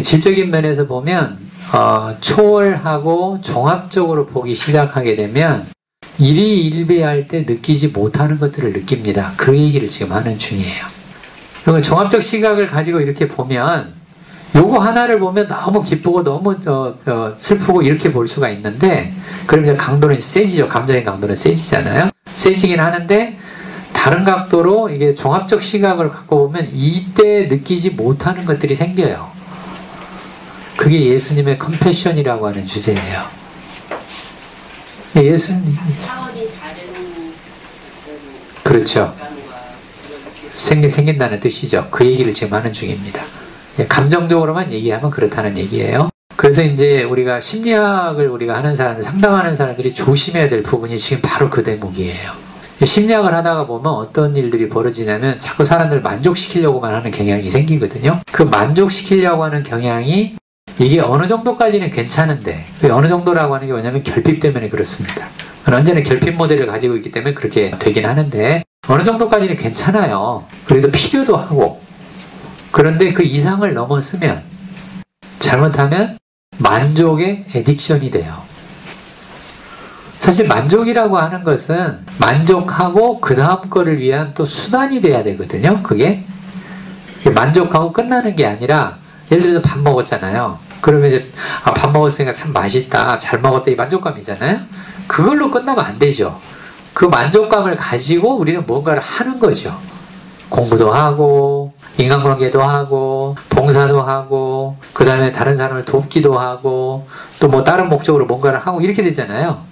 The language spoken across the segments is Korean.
질적인 면에서 보면 초월하고 종합적으로 보기 시작하게 되면 일희일비할 때 느끼지 못하는 것들을 느낍니다. 그 얘기를 지금 하는 중이에요. 그러면 종합적 시각을 가지고 이렇게 보면 요거 하나를 보면 너무 기쁘고 너무 슬프고 이렇게 볼 수가 있는데, 그럼 이제 강도는 세지죠. 감정의 강도는 세지잖아요. 세지긴 하는데 다른 각도로 이게 종합적 시각을 갖고 보면 이때 느끼지 못하는 것들이 생겨요. 그게 예수님의 컴패션이라고 하는 주제예요. 예수님 차원이 다른 그렇죠. 생긴다는 뜻이죠. 그 얘기를 지금 하는 중입니다. 감정적으로만 얘기하면 그렇다는 얘기예요. 그래서 이제 우리가 심리학을 우리가 하는 사람들, 상담하는 사람들이 조심해야 될 부분이 지금 바로 그 대목이에요. 심리학을 하다가 보면 어떤 일들이 벌어지냐면 자꾸 사람들을 만족시키려고만 하는 경향이 생기거든요. 그 만족시키려고 하는 경향이 이게 어느 정도까지는 괜찮은데, 어느 정도라고 하는 게 뭐냐면 결핍 때문에 그렇습니다. 언제나 결핍 모델을 가지고 있기 때문에 그렇게 되긴 하는데, 어느 정도까지는 괜찮아요. 그래도 필요도 하고. 그런데 그 이상을 넘어서면 잘못하면 만족의 애딕션이 돼요. 사실 만족이라고 하는 것은 만족하고 그 다음 거를 위한 또 수단이 돼야 되거든요. 그게 만족하고 끝나는 게 아니라, 예를 들어서 밥 먹었잖아요. 그러면 이제 밥 먹었으니까 참 맛있다, 잘 먹었다, 이 만족감이잖아요. 그걸로 끝나면 안 되죠. 그 만족감을 가지고 우리는 뭔가를 하는 거죠. 공부도 하고 인간관계도 하고 봉사도 하고 그 다음에 다른 사람을 돕기도 하고 또 뭐 다른 목적으로 뭔가를 하고 이렇게 되잖아요.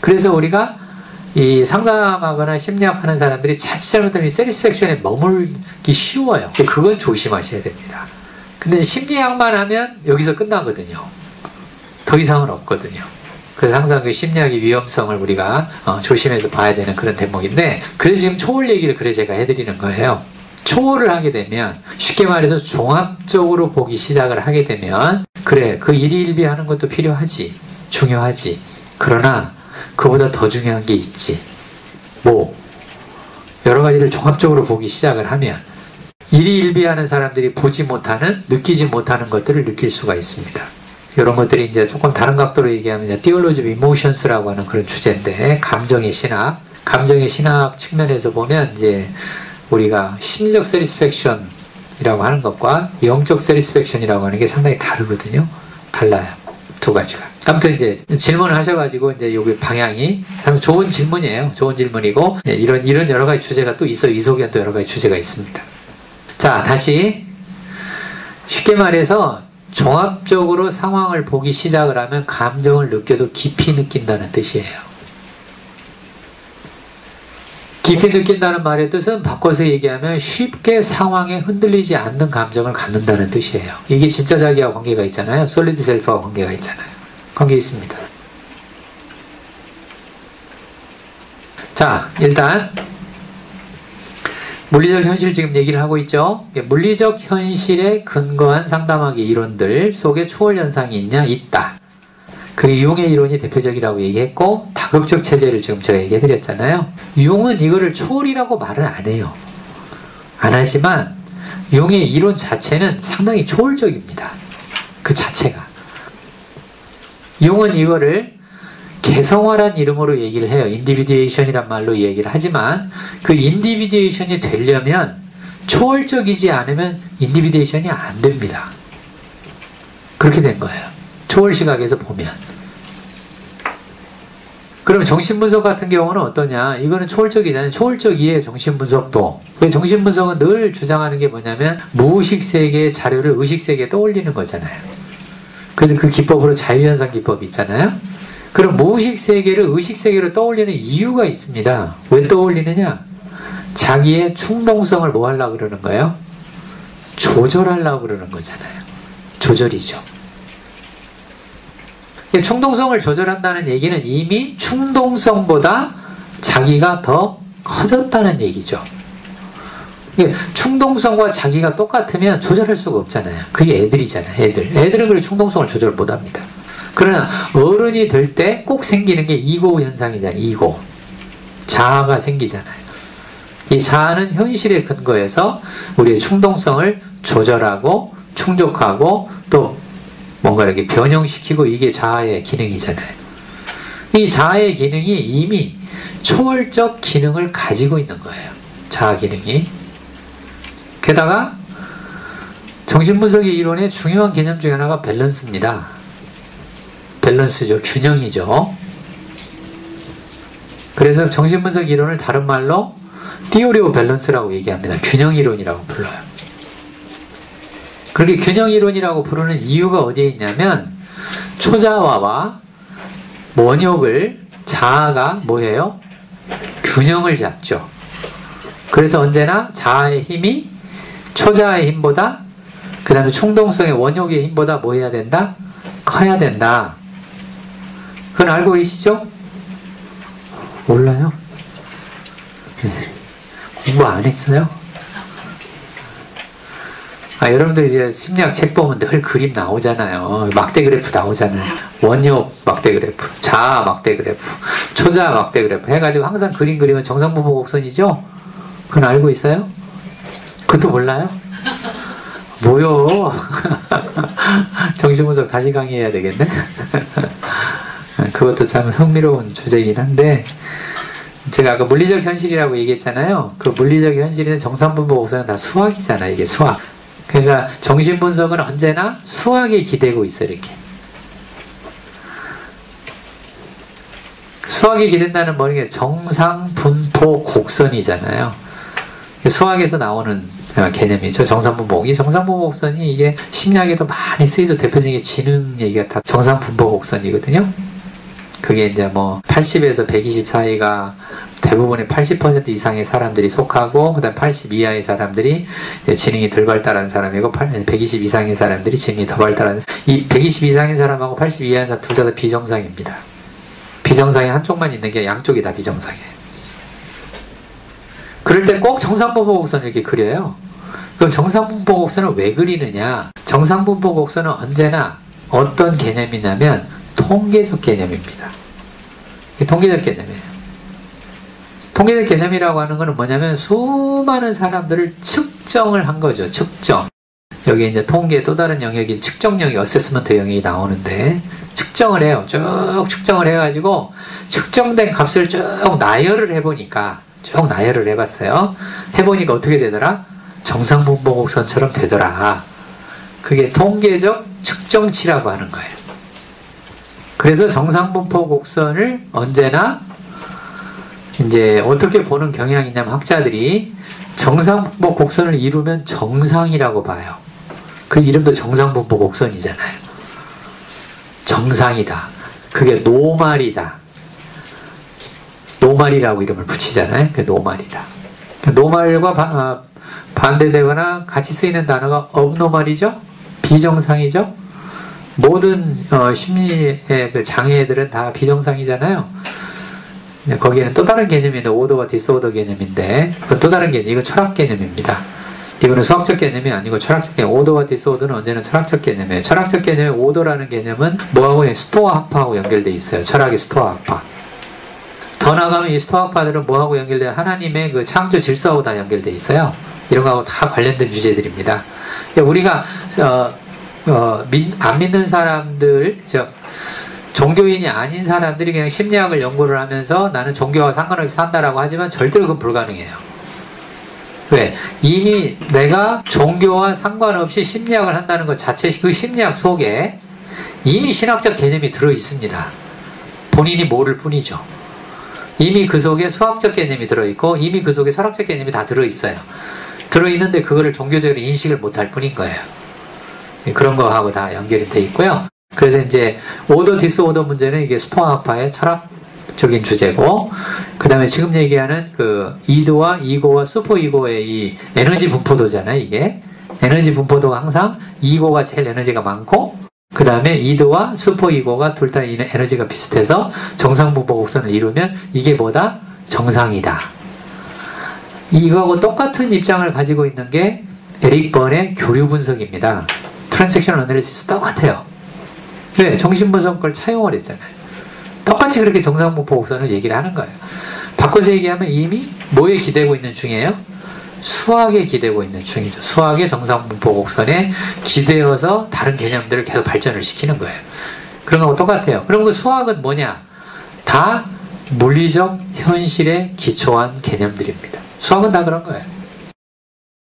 그래서 우리가 이 상담하거나 심리학하는 사람들이 자칫 잘못하면 세티스팩션에 머물기 쉬워요. 그건 조심하셔야 됩니다. 근데 심리학만 하면 여기서 끝나거든요. 더 이상은 없거든요. 그래서 항상 그 심리학의 위험성을 우리가 조심해서 봐야 되는 그런 대목인데, 그래서 지금 초월 얘기를 그래서 제가 해드리는 거예요. 초월을 하게 되면, 쉽게 말해서 종합적으로 보기 시작을 하게 되면, 그래, 그 일희일비 하는 것도 필요하지, 중요하지. 그러나 그보다 더 중요한 게 있지. 뭐 여러 가지를 종합적으로 보기 시작을 하면 일희일비 하는 사람들이 보지 못하는, 느끼지 못하는 것들을 느낄 수가 있습니다. 이런 것들이 이제 조금 다른 각도로 얘기하면 이제 Theology of Emotions라고 하는 그런 주제인데, 감정의 신학 측면에서 보면 이제 우리가 심리적 satisfaction이라고 하는 것과 영적 satisfaction이라고 하는 게 상당히 다르거든요. 달라요. 두 가지가. 아무튼 이제 질문을 하셔가지고 이제 여기 방향이 상당히 좋은 질문이에요. 좋은 질문이고, 이런 여러 가지 주제가 또 있어요. 이 속에는 또 여러 가지 주제가 있습니다. 자, 다시 쉽게 말해서 종합적으로 상황을 보기 시작을 하면 감정을 느껴도 깊이 느낀다는 뜻이에요. 깊이 느낀다는 말의 뜻은 바꿔서 얘기하면 쉽게 상황에 흔들리지 않는 감정을 갖는다는 뜻이에요. 이게 진짜 자기와 관계가 있잖아요. 솔리드 셀프와 관계가 있잖아요. 관계 있습니다. 자, 일단 물리적 현실 지금 얘기를 하고 있죠. 물리적 현실에 근거한 상담학의 이론들 속에 초월 현상이 있냐? 있다. 그게 융의 이론이 대표적이라고 얘기했고, 다극적 체제를 지금 제가 얘기해드렸잖아요. 융은 이거를 초월이라고 말을 안 해요. 안 하지만 융의 이론 자체는 상당히 초월적입니다. 그 자체가. 융은 이거를 개성화란 이름으로 얘기를 해요. 인디비듀에이션이란 말로 얘기를 하지만, 그 인디비듀에이션이 되려면 초월적이지 않으면 인디비듀에이션이 안 됩니다. 그렇게 된 거예요. 초월 시각에서 보면. 그럼 정신분석 같은 경우는 어떠냐? 이거는 초월적이잖아요. 초월적이에요, 정신분석도. 정신분석은 늘 주장하는 게 뭐냐면 무의식 세계의 자료를 의식 세계에 떠올리는 거잖아요. 그래서 그 기법으로 자유현상 기법이 있잖아요. 그럼 무의식 세계를 의식 세계로 떠올리는 이유가 있습니다. 왜 떠올리느냐? 자기의 충동성을 뭐 하려고 그러는 거예요? 조절하려고 그러는 거잖아요. 조절이죠. 충동성을 조절한다는 얘기는 이미 충동성보다 자기가 더 커졌다는 얘기죠. 충동성과 자기가 똑같으면 조절할 수가 없잖아요. 그게 애들이잖아요. 애들은 그래 충동성을 조절 못합니다. 그러나 어른이 될 때 꼭 생기는 게 이고 현상이잖아요. 이고. 자아가 생기잖아요. 이 자아는 현실에 근거해서 우리의 충동성을 조절하고 충족하고 또 뭔가 이렇게 변형시키고 이게 자아의 기능이잖아요. 이 자아의 기능이 이미 초월적 기능을 가지고 있는 거예요. 자아 기능이. 게다가 정신분석의 이론의 중요한 개념 중에 하나가 밸런스입니다. 밸런스죠. 균형이죠. 그래서 정신분석 이론을 다른 말로 Theory of Balance라고 얘기합니다. 균형이론이라고 불러요. 그렇게 균형이론이라고 부르는 이유가 어디에 있냐면 초자아와 원욕을 자아가 뭐예요? 균형을 잡죠. 그래서 언제나 자아의 힘이 초자아의 힘보다 그 다음에 충동성의 원욕의 힘보다 뭐 해야 된다? 커야 된다. 그건 알고 계시죠? 몰라요? 네. 공부 안 했어요? 여러분들 이제 심리학 책 보면 늘 그림 나오잖아요. 막대 그래프 나오잖아요. 원욕 막대 그래프, 자아 막대 그래프, 초자아 막대 그래프 해가지고 항상 그림 그리면 정상분포 곡선이죠? 그건 알고 있어요? 그것도 몰라요? 뭐요? 정신분석 다시 강의해야 되겠네? 그것도 참 흥미로운 주제이긴 한데 제가 아까 물리적 현실이라고 얘기했잖아요. 그 물리적 현실은 정상분포 곡선은 다 수학이잖아요. 이게 수학. 그러니까 정신분석은 언제나 수학에 기대고 있어 이렇게. 수학에 기댄다는 뭐냐 정상분포 곡선이잖아요. 수학에서 나오는 개념이죠. 정상분포. 이 정상분포 곡선이 이게 심리학에도 많이 쓰이죠. 대표적인 지능 얘기가 다 정상분포 곡선이거든요. 그게 이제 뭐 80에서 120 사이가 대부분의 80% 이상의 사람들이 속하고 그 다음 80 이하의 사람들이 지능이 덜 발달한 사람이고 120 이상의 사람들이 지능이 더 발달한 이 120 이상의 사람하고 80 이하의 사람 둘 다 비정상입니다. 비정상이 한쪽만 있는 게 양쪽이 다 비정상이에요. 그럴 때 꼭 정상분포 곡선을 이렇게 그려요. 그럼 정상분포 곡선을 왜 그리느냐? 정상분포 곡선은 언제나 어떤 개념이냐면 통계적 개념입니다. 이게 통계적 개념이에요. 통계적 개념이라고 하는 것은 뭐냐면 수많은 사람들을 측정을 한 거죠. 측정. 여기 이제 통계의 또 다른 영역인 측정 영역, 어세스먼트 영역이 나오는데 측정을 해요. 쭉 측정을 해가지고 측정된 값을 쭉 나열을 해보니까 쭉 나열을 해봤어요. 해보니까 어떻게 되더라? 정상분포 곡선처럼 되더라. 그게 통계적 측정치라고 하는 거예요. 그래서 정상분포 곡선을 언제나 이제 어떻게 보는 경향이 있냐면 학자들이 정상분포 곡선을 이루면 정상이라고 봐요. 그 이름도 정상분포 곡선이잖아요. 정상이다. 그게 노말이다. 노말이라고 이름을 붙이잖아요. 그게 노말이다. 노말과 반대되거나 같이 쓰이는 단어가 abnormal이죠? 비정상이죠? 모든 심리의 그 장애들은 다 비정상이잖아요. 거기에는 또 다른 개념이 있는데 오더와 디스오더 개념인데 그건 또 다른 개념, 이건 철학 개념입니다. 이거는 수학적 개념이 아니고 철학적 개념. 오더와 디스오더는 언제나 철학적 개념이에요. 철학적 개념의 오더라는 개념은 뭐하고 스토아 학파하고 연결돼 있어요. 철학의 스토아 학파. 더 나가면 이 스토아 학파들은 뭐하고 연결돼요? 하나님의 그 창조 질서하고 다 연결돼 있어요. 이런 거하고 다 관련된 주제들입니다. 우리가 안 믿는 사람들, 종교인이 아닌 사람들이 그냥 심리학을 연구를 하면서 나는 종교와 상관없이 산다라고 하지만 절대로 그건 불가능해요. 왜? 이미 내가 종교와 상관없이 심리학을 한다는 것 자체, 그 심리학 속에 이미 신학적 개념이 들어 있습니다. 본인이 모를 뿐이죠. 이미 그 속에 수학적 개념이 들어있고 이미 그 속에 철학적 개념이 다 들어있어요. 들어있는데 그거를 종교적으로 인식을 못할 뿐인 거예요. 그런 거하고 다 연결이 돼 있고요. 그래서 이제 오더 디스오더 문제는 이게 스토아 학파의 철학적인 주제고, 그 다음에 지금 얘기하는 그 이도와 이고와 슈퍼 이고의 이 에너지 분포도잖아요. 이게 에너지 분포도가 항상 이고가 제일 에너지가 많고 그 다음에 이도와 슈퍼 이고가 둘 다 에너지가 비슷해서 정상분포 곡선을 이루면 이게 뭐다? 정상이다. 이거하고 똑같은 입장을 가지고 있는 게 에릭 번의 교류 분석입니다. 트랜잭셔널 어널리시스 똑같아요. 왜? 정신분석 걸 차용을 했잖아요. 똑같이 그렇게 정상분포 곡선을 얘기를 하는 거예요. 바꿔서 얘기하면 이미 뭐에 기대고 있는 중이에요? 수학에 기대고 있는 중이죠. 수학의 정상분포 곡선에 기대어서 다른 개념들을 계속 발전을 시키는 거예요. 그런 거하고 똑같아요. 그럼 그 수학은 뭐냐? 다 물리적 현실에 기초한 개념들입니다. 수학은 다 그런 거예요.